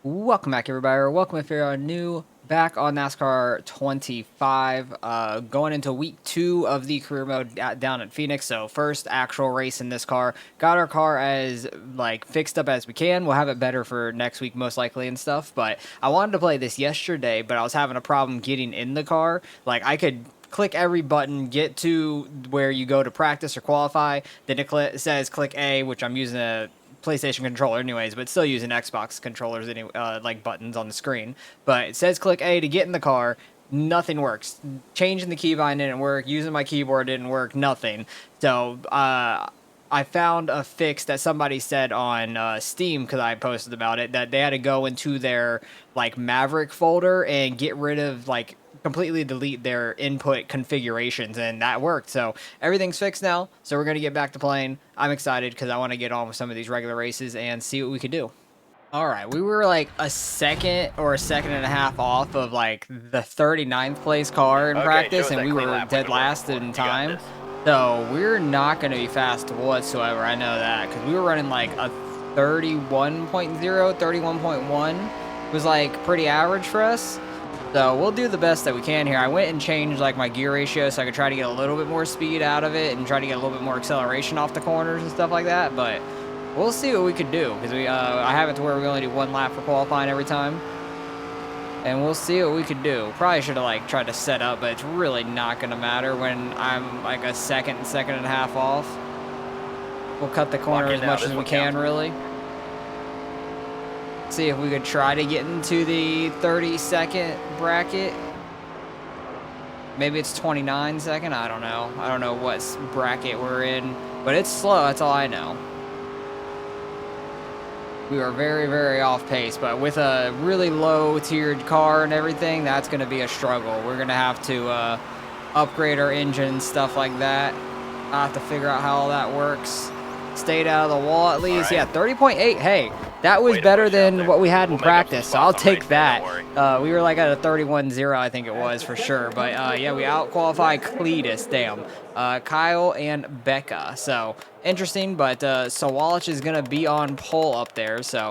Welcome back, everybody, or welcome if you're new back on NASCAR 25, going into week 2 of the career mode down at Phoenix. So first actual race in this car. Got our car as like fixed up as we can. We'll have it better for next week most likely and stuff, but I wanted to play this yesterday, but I was having a problem getting in the car. Like, I could click every button, get to where you go to practice or qualify, then it says click A, which I'm using a PlayStation controller anyways, but still using Xbox controllers anyway, like buttons on the screen. But it says click A to get in the car. Nothing works. Changing the keybind didn't work. Using my keyboard didn't work. Nothing. So I found a fix that somebody said on Steam, because I posted about it, that they had to go into their like Maverick folder and get rid of like completely delete their input configurations, and that worked. So everything's fixed now, so we're going to get back to playing. I'm excited because I want to get on with some of these regular races and see what we could do. All right, we were like a second or a second and a half off of like the 39th place car in practice, and we were dead last in time. So we're not going to be fast whatsoever. I know that, because we were running like a 31.0, 31.1 was like pretty average for us. So we'll do the best that we can here. I went and changed like my gear ratio so I could try to get a little bit more speed out of it and try to get a little bit more acceleration off the corners and stuff like that. But we'll see what we could do, because I have it to where we only do one lap for qualifying every time, and we'll see what we could do. Probably should have like tried to set up, but it's really not going to matter when I'm like a second and a half off. We'll cut the corner as much as we can, really. See if we could try to get into the 30-second bracket. Maybe it's 29-second. I don't know. I don't know what bracket we're in, but it's slow. That's all I know. We are very, very off pace, but with a really low-tiered car and everything, that's going to be a struggle. We're going to have to upgrade our engine and stuff like that. I have to figure out how all that works. Stayed out of the wall at least. Right. Yeah, 30.8. Hey, that was better than what we had in practice, so I'll take that. We were like at a 31.0, I think it was, for sure. But yeah, we out-qualified Cletus, damn. Kyle and Becca. So interesting, but Sawalich is going to be on pole up there, so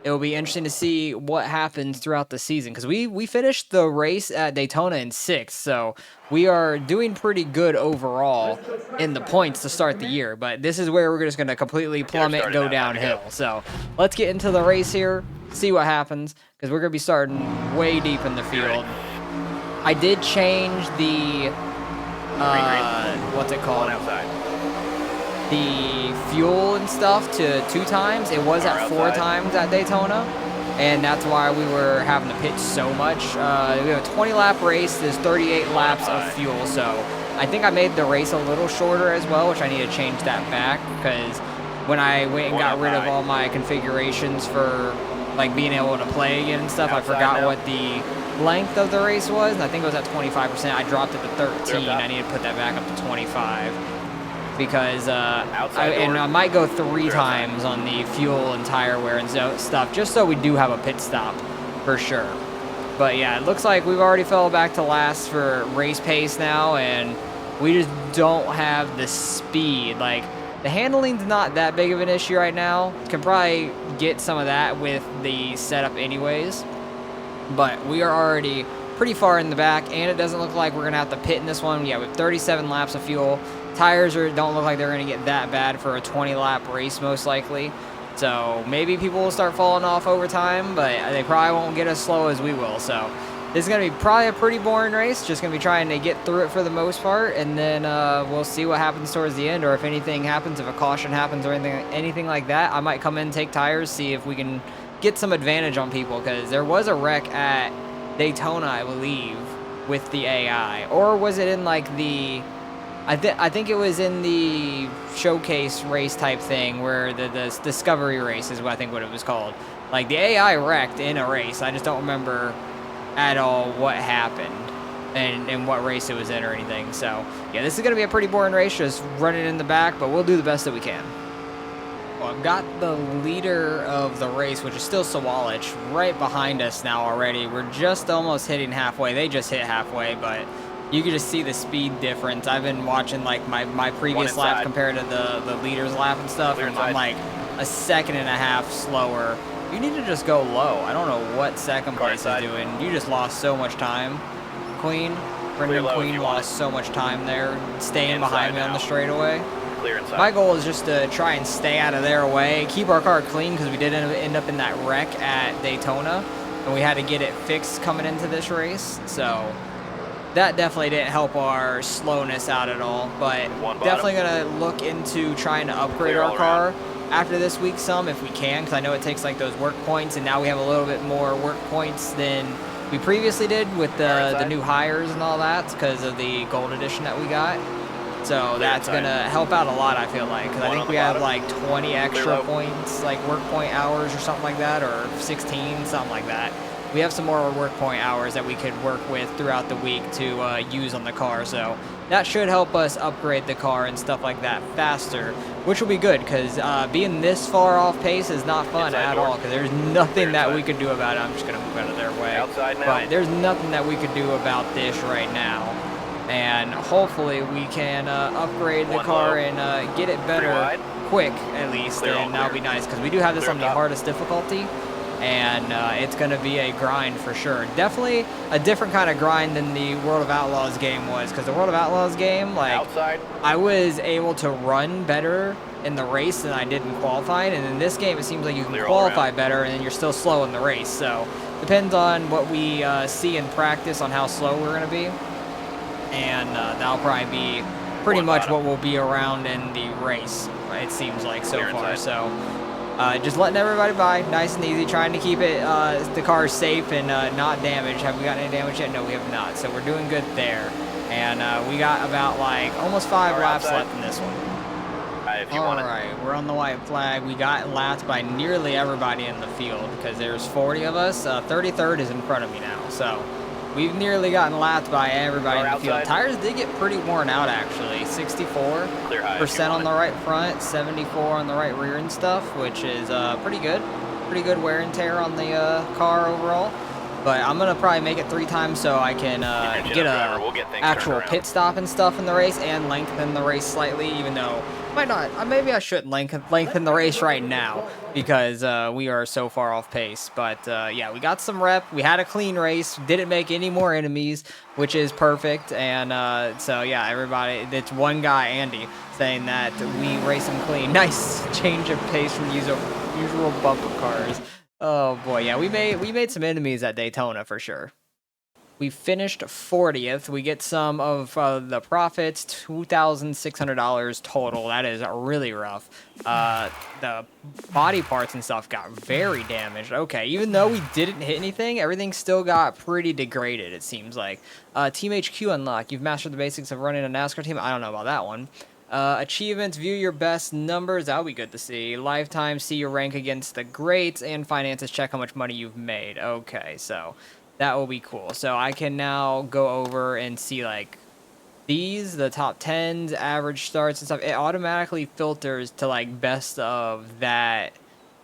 it will be interesting to see what happens throughout the season, because we finished the race at Daytona in 6th, so we are doing pretty good overall in the points to start the year. But this is where we're just going to completely plummet and go downhill. So let's get into the race here, see what happens, because we're going to be starting way deep in the field. I did change the what's it called? The fuel and stuff to 2 times. It was at 4 times at Daytona, and that's why we were having to pitch so much. We have a 20-lap race. There's 38 laps of fuel, so I think I made the race a little shorter as well, which I need to change that back, because when I went and got rid of all my configurations for like being able to play again and stuff, I forgot what the length of the race was, and I think it was at 25%. I dropped it to 13. I need to put that back up to 25. Because I might go 3 times on the fuel and tire wear and stuff, just so we do have a pit stop for sure. But yeah, it looks like we've already fell back to last for race pace now, and we just don't have the speed. Like, the handling's not that big of an issue right now. Can probably get some of that with the setup anyways, but we are already pretty far in the back, and it doesn't look like we're gonna have to pit in this one. Yeah, with 37 laps of fuel. Tires don't look like they're going to get that bad for a 20-lap race, most likely. So maybe people will start falling off over time, but they probably won't get as slow as we will. So this is going to be probably a pretty boring race. Just going to be trying to get through it for the most part, and then we'll see what happens towards the end, or if anything happens, if a caution happens or anything like that. I might come in, take tires, see if we can get some advantage on people, because there was a wreck at Daytona, I believe, with the AI. Or was it in like the... I think it was in the showcase race type thing, where the discovery race is what I think what it was called. Like, the AI wrecked in a race. I just don't remember at all what happened and what race it was in or anything. So yeah, this is going to be a pretty boring race, just running in the back, but we'll do the best that we can. Well, I've got the leader of the race, which is still Sawalich, right behind us now already. We're just almost hitting halfway. They just hit halfway, but you can just see the speed difference. I've been watching like my previous lap compared to the leader's lap and stuff, and I'm like a second and a half slower You need to just go low. I don't know what second place is doing. You just lost so much time, Queen. Brendan Queen lost so much time there, staying behind me on the straightaway. My goal is just to try and stay out of their way, keep our car clean, because we did end up in that wreck at Daytona, and we had to get it fixed coming into this race. So that definitely didn't help our slowness out at all, but definitely going to look into trying to upgrade our car after this week some if we can, because I know it takes like those work points, and now we have a little bit more work points than we previously did with the new hires and all that because of the gold edition that we got. So that's going to help out a lot, I feel like, because I think we have like 20 extra points, like work point hours or something like that, or 16, something like that. We have some more work point hours that we could work with throughout the week to use on the car. So that should help us upgrade the car and stuff like that faster, which will be good because being this far off pace is not fun at all because there's nothing that we could do about it. I'm just going to move out of their way. But there's nothing that we could do about this right now. And hopefully we can upgrade the car and get it better quick at least. And that'll be nice because we do have this on the hardest difficulty. And it's going to be a grind for sure. Definitely a different kind of grind than the World of Outlaws game was, because the World of Outlaws game, like, I was able to run better in the race than I did in qualifying, and in this game it seems like you can qualify better and then you're still slow in the race. So depends on what we see in practice on how slow we're going to be, and that'll probably be pretty much what will be around in the race, it seems like so far. So just letting everybody by, nice and easy, trying to keep it the car safe and not damaged. Have we gotten any damage yet? No, we have not. So we're doing good there. And we got about like almost 5 laps left in this one. All right, we're on the white flag. We got lapped by nearly everybody in the field because there's 40 of us. 33rd is in front of me now. So we've nearly gotten lapped by everybody in the field. Tires did get pretty worn out, actually. 64% on the right front, 74 on the right rear and stuff, which is pretty good. Pretty good wear and tear on the car overall. But I'm going to probably make it 3 times so I can get a actual pit stop and stuff in the race and lengthen the race slightly, even though might not. Maybe I shouldn't lengthen the race right now because we are so far off pace. But yeah, we got some rep. We had a clean race. Didn't make any more enemies, which is perfect. And so yeah, everybody. It's one guy, Andy, saying that we race them clean. Nice change of pace from usual bumper cars. Oh boy, yeah, we made some enemies at Daytona for sure. We finished 40th. We get some of the profits, $2,600 total. That is really rough. The body parts and stuff got very damaged. Okay, even though we didn't hit anything, everything still got pretty degraded, it seems like. Team HQ unlocked. You've mastered the basics of running a NASCAR team. I don't know about that one. Achievements, view your best numbers. That'll be good to see. Lifetime, see your rank against the greats. And finances, check how much money you've made. Okay, so that will be cool. So I can now go over and see like these, the top 10s, average starts and stuff. It automatically filters to like best of that,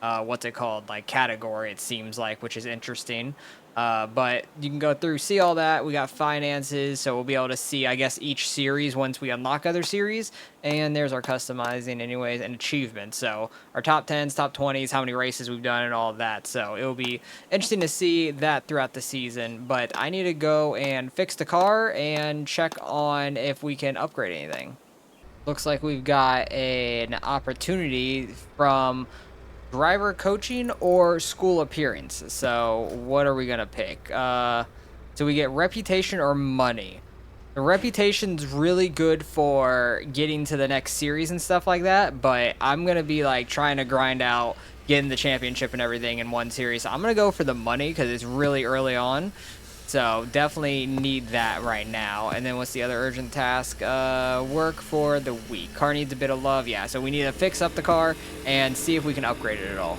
what's it called, like category, it seems like, which is interesting. But you can go through, see all that. We got finances, so we'll be able to see, I guess, each series once we unlock other series. And there's our customizing anyways, and achievements. So our top 10s, top 20s, how many races we've done and all of that. So it'll be interesting to see that throughout the season. But I need to go and fix the car and check on if we can upgrade anything. Looks like we've got an opportunity from driver coaching or school appearance. So what are we gonna pick? So we get reputation or money. The reputation's really good for getting to the next series and stuff like that, but I'm gonna be like trying to grind out getting the championship and everything in one series. So I'm gonna go for the money because it's really early on. So definitely need that right now. And then what's the other urgent task? Work for the week. Car needs a bit of love. Yeah, so we need to fix up the car and see if we can upgrade it at all.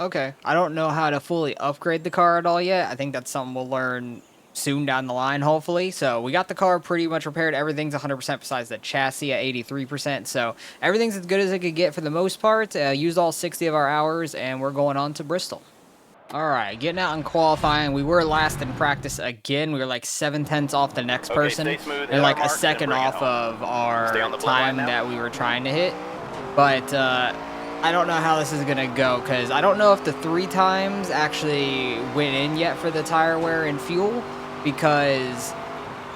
Okay, I don't know how to fully upgrade the car at all yet. I think that's something we'll learn soon down the line, hopefully. So we got the car pretty much repaired. Everything's 100% besides the chassis at 83%. So everything's as good as it could get for the most part. Used all 60 of our hours, and we're going on to Bristol. All right, getting out and qualifying. We were last in practice again. We were like 7/10 off the next person and like a second off of our time that we were trying to hit. But I don't know how this is going to go because I don't know if the 3 times actually went in yet for the tire wear and fuel because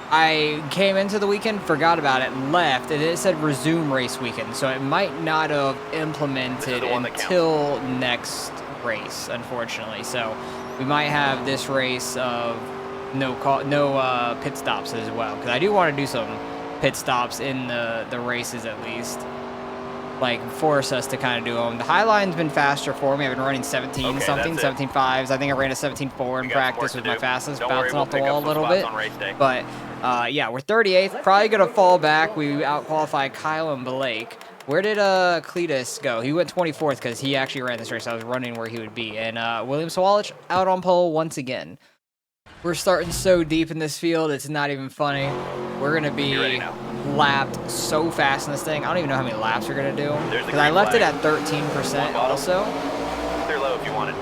I came into the weekend, forgot about it, left, and it said resume race weekend. So it might not have implemented until next race, unfortunately. So we might have this race of no pit stops as well because I do want to do some pit stops in the races at least. Like, force us to kind of do them. The high line's been faster for me. I've been running 17 something, 17.5s. I think I ran a 17.4 in practice with my fastest, bouncing off the wall a little bit. But, yeah, we're 38th. Probably going to fall back. We out-qualified Kyle and Blake. Where did Cletus go? He went 24th because he actually ran this race. I was running where he would be. And William Sawalich out on pole once again. We're starting so deep in this field, it's not even funny. We're going to be lapped so fast in this thing. I don't even know how many laps we're going to do. Because I left it at 13% also. Clear low if you want it.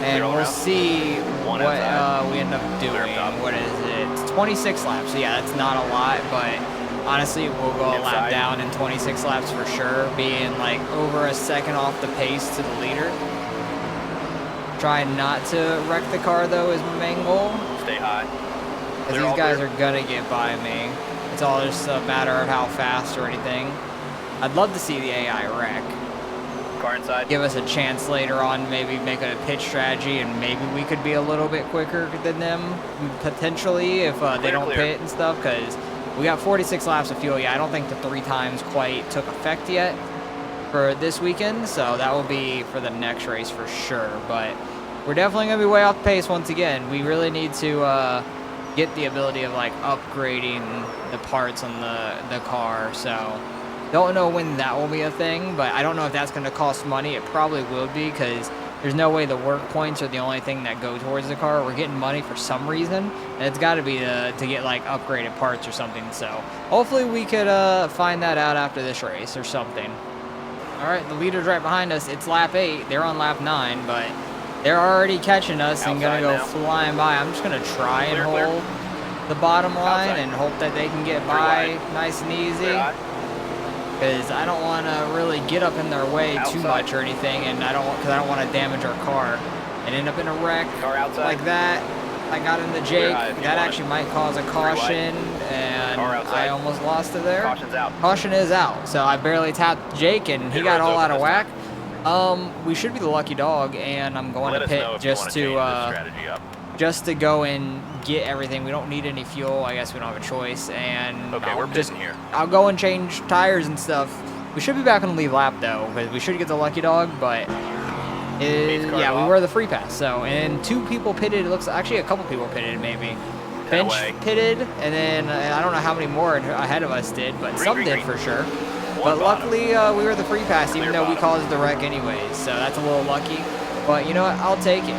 And we'll see what we end up doing. What is it? It's 26 laps. So yeah, that's not a lot, but honestly, we'll go a lap down in 26 laps for sure, being like over a second off the pace to the leader. Trying not to wreck the car, though, is my main goal. Stay high. Because these guys are going to get by me. It's all just a matter of how fast or anything. I'd love to see the AI wreck. Car inside. Give us a chance later on, maybe make a pitch strategy, and maybe we could be a little bit quicker than them, potentially, if they don't pit and stuff, because we got 46 laps of fuel. Yeah, I don't think the 3 times quite took effect yet for this weekend, so that will be for the next race for sure. But we're definitely going to be way off pace once again. We really need to get the ability of like upgrading the parts on the car, so don't know when that will be a thing, but I don't know if that's going to cost money. It probably will be because there's no way the work points are the only thing that go towards the car. We're getting money for some reason, and it's got to be to get like upgraded parts or something. So hopefully we could find that out after this race or something. All right, the leader's right behind us. It's lap 8. They're on lap 9, but they're already catching us and going to go flying by. I'm just going to try and hold the bottom line and hope that they can get by nice and easy. Because I don't want to really get up in their way too much or anything, and I don't want to damage our car and end up in a wreck like that. I got into Jake. That actually might cause a caution, and I almost lost it there. Caution is out, so I barely tapped Jake, and he got all out of whack. We should be the lucky dog, and I'm going to pit just to go and get everything. We don't need any fuel. I guess we don't have a choice, and I'll go and change tires and stuff. We should be back on the lead lap though, because we should get the lucky dog, but yeah, we were the free pass. So, and 2 people pitted. It looks actually a couple people pitted maybe. Bench pitted, and then I don't know how many more ahead of us did, but some did for sure. But luckily, we were the free pass, even though we caused the wreck anyways. So that's a little lucky. But you know what? I'll take it.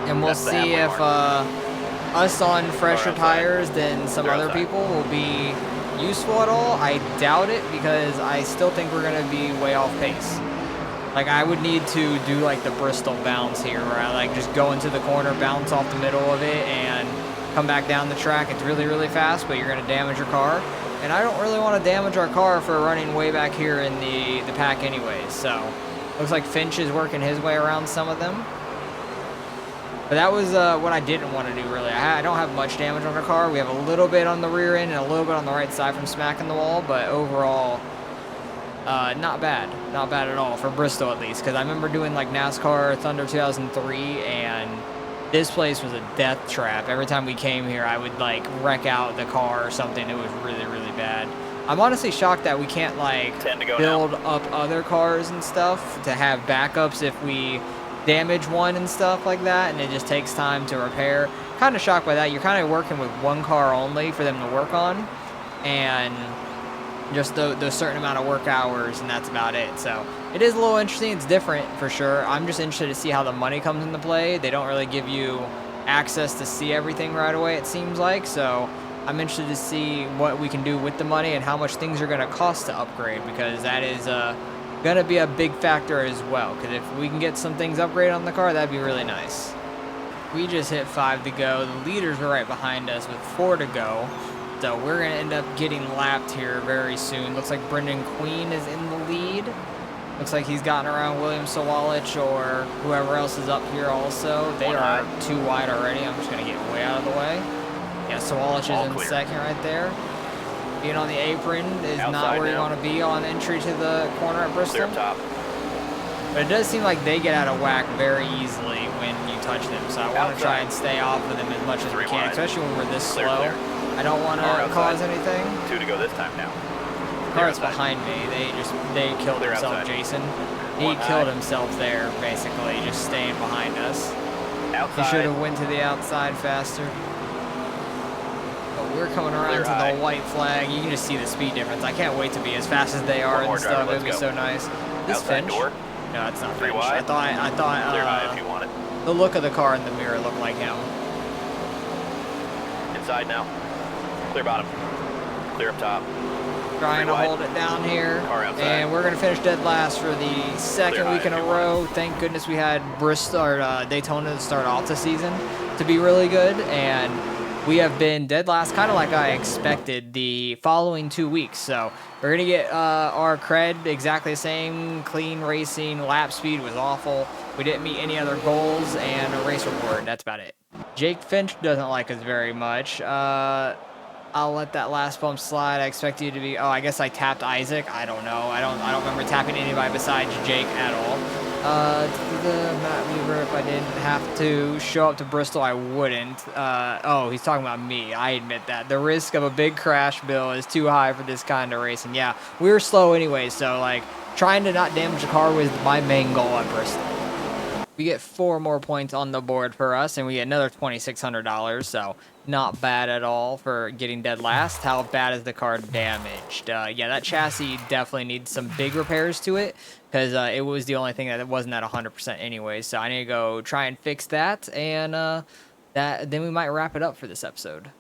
And we'll see if us on fresher tires than some other people will be useful at all. I doubt it because I still think we're going to be way off pace. Like, I would need to do like the Bristol bounce here where I like just go into the corner, bounce off the middle of it, and come back down the track. It's really, really fast, but you're going to damage your car. And I don't really want to damage our car for running way back here in the pack anyways. So, looks like Finch is working his way around some of them. But that was what I didn't want to do, really. I don't have much damage on our car. We have a little bit on the rear end and a little bit on the right side from smacking the wall, but overall, not bad. Not bad at all, for Bristol at least, because I remember doing like NASCAR Thunder 2003, and this place was a death trap. Every time we came here, I would like wreck out the car or something. It was really, really bad. I'm honestly shocked that we can't like build up other cars and stuff to have backups if we damage one and stuff like that, and it just takes time to repair. Kind of shocked by that. You're kind of working with one car only for them to work on, and just the certain amount of work hours, and that's about it. So it is a little interesting. It's different for sure. I'm just interested to see how the money comes into play. They don't really give you access to see everything right away, it seems like. So I'm interested to see what we can do with the money and how much things are going to cost to upgrade, because that is going to be a big factor as well. Because if we can get some things upgraded on the car, that'd be really nice. We just hit 5 to go. The leaders were right behind us with 4 to go. So we're going to end up getting lapped here very soon. Looks like Brendan Queen is in the lead Looks like he's gotten around William Sawalich or whoever else is up here also. They are too wide already. I'm just going to get way out of the way. Yeah, Sawalich is in second right there. Being on the apron is not where you want to be on entry to the corner at Bristol. Top. But it does seem like they get out of whack very easily when you touch them. So I want to try and stay off of them as much as we can, especially when we're this slow. I don't want to cause anything. 2 to go this time now. The car's behind me. They killed himself, Jason. He killed himself there, basically, just staying behind us. He should have went to the outside faster. But we're coming around to the white flag. You can just see the speed difference. I can't wait to be as fast as they are and stuff. It'd be so nice. This Finch? No, it's not Finch. I thought the look of the car in the mirror looked like him. Inside now. Clear bottom. Clear up top. Trying to hold it down here, and we're going to finish dead last for the second week in a row. Thank goodness we had Bristol or Daytona to start off the season to be really good, and we have been dead last, kind of like I expected the following 2 weeks. So we're going to get our cred exactly the same. Clean racing, lap speed was awful. We didn't meet any other goals, and a race reward. That's about it. Jake Finch doesn't like us very much. I'll let that last bump slide. I expect you to be. Oh, I guess I tapped Isaac. I don't know. I don't remember tapping anybody besides Jake at all. Matt Weaver, if I didn't have to show up to Bristol, I wouldn't. Oh, he's talking about me. I admit that. The risk of a big crash bill is too high for this kind of racing. Yeah, we were slow anyway, so like trying to not damage the car was my main goal at Bristol. We get 4 more points on the board for us, and we get another $2,600, so not bad at all for getting dead last. How bad is the car damaged? Yeah, that chassis definitely needs some big repairs to it, because it was the only thing that wasn't at 100% anyway, so I need to go try and fix that, and then we might wrap it up for this episode.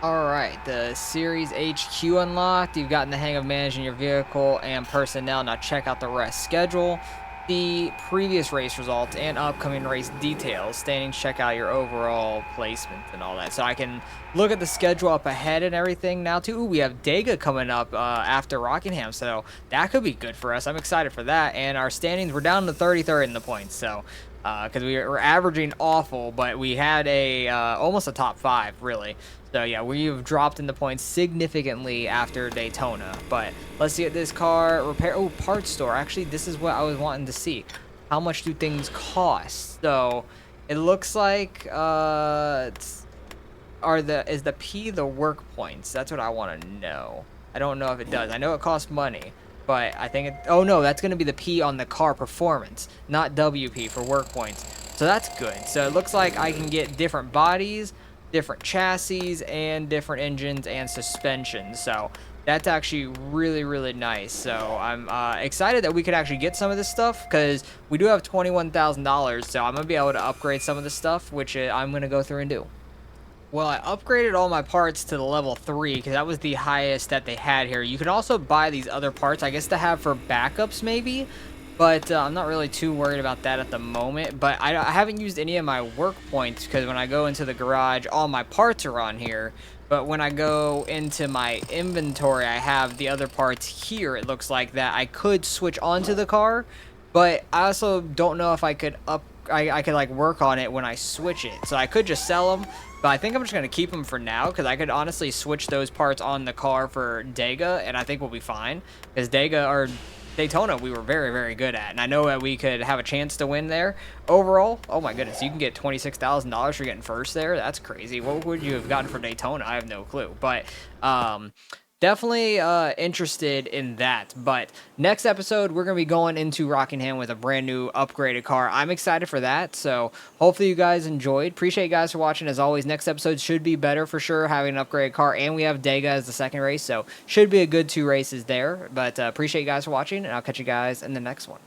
Alright, the Series HQ unlocked. You've gotten the hang of managing your vehicle and personnel. Now check out the rest schedule, the previous race results, and upcoming race details. Standings, check out your overall placement and all that. So I can look at the schedule up ahead and everything now too. Ooh, we have Dega coming up after Rockingham, so that could be good for us. I'm excited for that. And our standings, we're down to 33rd in the points, so because we were averaging awful, but we had a almost a top 5 really. So yeah, we've dropped in the points significantly after Daytona. But let's get this car repair. Oh, parts store. Actually, this is what I was wanting to see. How much do things cost? So it looks like is the P the work points? That's what I want to know. I don't know if it does. I know it costs money, but I think it. Oh no, that's going to be the P on the car performance, not WP for work points. So that's good. So it looks like I can get different bodies, different chassis, and different engines and suspensions. So that's actually really, really nice. So I'm excited that we could actually get some of this stuff, because we do have $21,000. So I'm going to be able to upgrade some of this stuff, which I'm going to go through and do. Well, I upgraded all my parts to the level 3 because that was the highest that they had here. You can also buy these other parts, I guess, to have for backups maybe. But I'm not really too worried about that at the moment. But I haven't used any of my work points, because when I go into the garage, all my parts are on here. But when I go into my inventory, I have the other parts here. It looks like that I could switch onto the car, but I also don't know if I could I could like work on it when I switch it. So I could just sell them, but I think I'm just going to keep them for now, because I could honestly switch those parts on the car for Dega, and I think we'll be fine, because Daytona we were very, very good at, and I know that we could have a chance to win there. Overall, oh my goodness, you can get $26,000 for getting first there. That's crazy. What would you have gotten for Daytona? I have no clue, but definitely interested in that. But next episode, we're going to be going into Rockingham with a brand new upgraded car. I'm excited for that, so hopefully you guys enjoyed. Appreciate you guys for watching. As always, next episode should be better for sure, having an upgraded car, and we have Dega as the second race, so should be a good 2 races there. But appreciate you guys for watching, and I'll catch you guys in the next one.